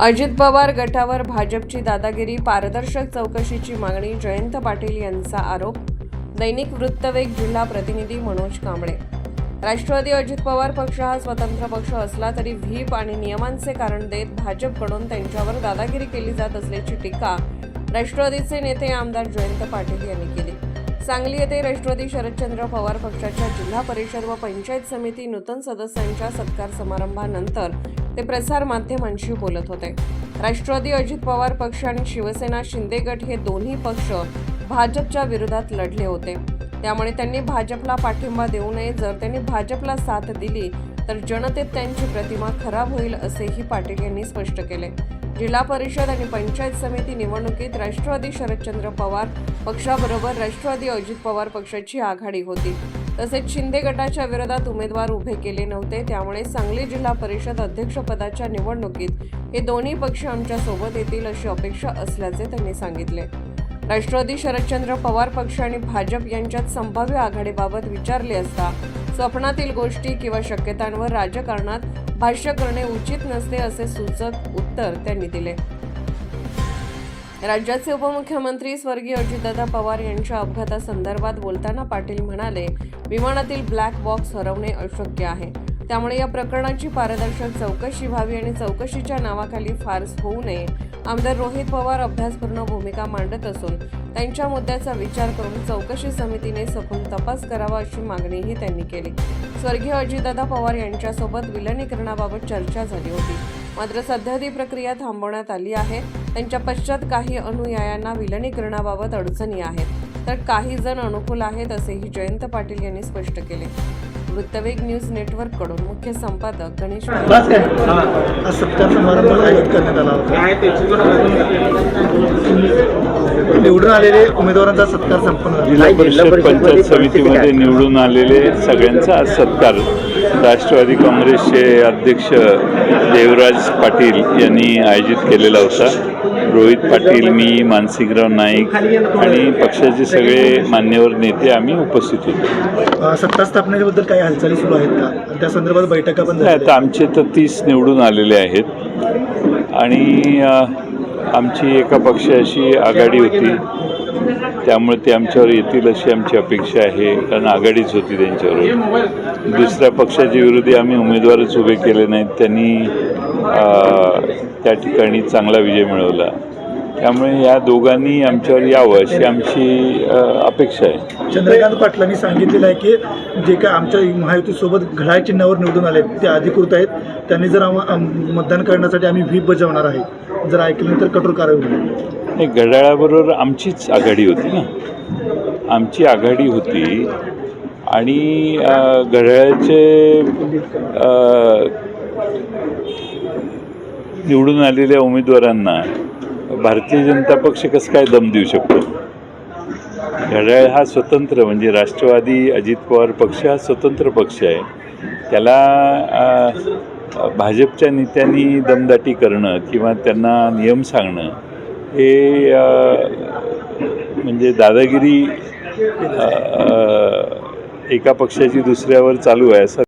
अजित पवार गटावर भाजपची दादागिरी, पारदर्शक चौकशीची मागणी, जयंत पाटील यांचा आरोप. दैनिक वृत्तवेग जिल्हा प्रतिनिधी मनोज कांबळे. राष्ट्रवादी अजित पवार पक्ष हा स्वतंत्र पक्ष असला तरी व्हीप आणि नियमांचे कारण देत भाजपकडून त्यांच्यावर दादागिरी केली जात असल्याची टीका राष्ट्रवादीचे नेते आमदार जयंत पाटील यांनी केली. सांगली येथे राष्ट्रवादी शरदचंद्र पवार पक्षाच्या जिल्हा परिषद व पंचायत समिती नूतन सदस्यांच्या सत्कार समारंभानंतर ते प्रसार माध्यमांशी बोलत होते. राष्ट्रवादी अजित पवार पक्ष आणि शिवसेना शिंदे गट हे दोन्ही पक्ष भाजपच्या विरोधात लढले होते. त्यामुळे त्यांनी भाजपला पाठिंबा देऊ नये. जर त्यांनी भाजपला साथ दिली तर जनतेत त्यांची प्रतिमा खराब होईल असेही पाटील यांनी स्पष्ट केले. जिल्हा परिषद आणि पंचायत समिती निवडणुकीत राष्ट्रवादी शरदचंद्र पवार पक्षाबरोबर राष्ट्रवादी अजित पवार पक्षाची आघाडी होती. तसेच शिंदे गटाच्या विरोधात उमेदवार उभे केले नव्हते. त्यामुळे सांगली जिल्हा परिषद अध्यक्षपदाच्या निवडणुकीत हे दोन्ही पक्ष आमच्या सोबत येतील अशी अपेक्षा असल्याचे त्यांनी सांगितले. राष्ट्रवादी शरदचंद्र पवार पक्ष आणि भाजप यांच्यात संभाव्य आघाडीबाबत विचारले असता स्वप्नातील गोष्टी किंवा शक्यतांवर राजकारणात भाष्य करणे उचित नसते असे सूचक उत्तर त्यांनी दिले. राज्याचे उपमुख्यमंत्री स्वर्गीय अजितदादा पवार यांच्या अपघातासंदर्भात बोलताना पाटील म्हणाले, विमानातील ब्लॅक बॉक्स हरवणे अशक्य आहे. त्यामुळे या प्रकरणाची पारदर्शक चौकशी व्हावी आणि चौकशीच्या नावाखाली फार्स होऊ नये. आमदार रोहित पवार अभ्यासपूर्ण भूमिका मांडत असून त्यांच्या मुद्द्याचा विचार करून चौकशी समितीने सखोल तपास करावा अशी मागणीही त्यांनी केली. स्वर्गीय अजितदादा पवार यांच्यासोबत विलनीकरणाबाबत चर्चा झाली होती. मात्र सध्या ती प्रक्रिया थांबवण्यात आली आहे. त्यांच्या पश्चात काही अनुयायांना विलनीकरणाबाबत अडचणी आहेत तर काही जण अनुकूल आहेत असेही जयंत पाटील यांनी स्पष्ट केले. वृत्तवेग न्यूज नेटवर्क कडून मुख्य संपादक गणेश सत्कार समारंभ आयोजित करण्यात आला होता. निवडून आलेले उमेदवारांचा सत्कार संपन्न. जिल्हा परिषद पंचायत समितीमध्ये निवडून आलेले सगळ्यांचा आज सत्कार राष्ट्रवादी काँग्रेसचे अध्यक्ष देवराज पाटील यांनी आयोजित केलेला होता. रोहित पाटील, मी, मानसिंगराव नाईक आणि पक्षाचे सगळे मान्यवर नेते आम्ही उपस्थित होतो. सत्ता स्थापनेबद्दल काही हालचाली सुरू आहेत का? त्या संदर्भात बैठका पण आता आमचे तर 30 निवडून आलेले आहेत आणि आमची एका पक्षाशी आघाडी होती. त्यामुळे ते आमच्यावर येतील अशी आमची अपेक्षा आहे, कारण आघाडीच होती त्यांच्यावर. दुसऱ्या पक्षाच्या विरोधी आम्ही उमेदवारच उभे केले नाहीत. त्यांनी त्या ठिकाणी चांगला विजय मिळवला. त्यामुळे या दोघांनी आमच्यावर यावं अशी आमची अपेक्षा आहे. चंद्रकांत पाटलांनी सांगितलेलं आहे की जे काय आमच्या महायुतीसोबत घड्याळ चिन्हावर निवडून आले ते अधिकृत आहेत. त्यांनी जर मतदान करण्यासाठी आम्ही व्हीप बजावणार आहे, जर ऐकलं तर कठोर कारवाई होईल. नाही, घड्याळाबरोबर आमचीच आघाडी होती ना. आमची आघाडी होती आणि घड्याळाचे निवडून आलेल्या उमेदवारांना भारतीय जनता पक्ष कसं काय दम देऊ शकतो? घड्याळ हा स्वतंत्र, म्हणजे राष्ट्रवादी अजित पवार पक्ष हा स्वतंत्र पक्ष आहे. त्याला भाजपच्या नेत्यांनी दमदाटी करणं किंवा त्यांना नियम सांगणं हे म्हणजे दादागिरी एका पक्षाची दुसऱ्यावर चालू आहे असं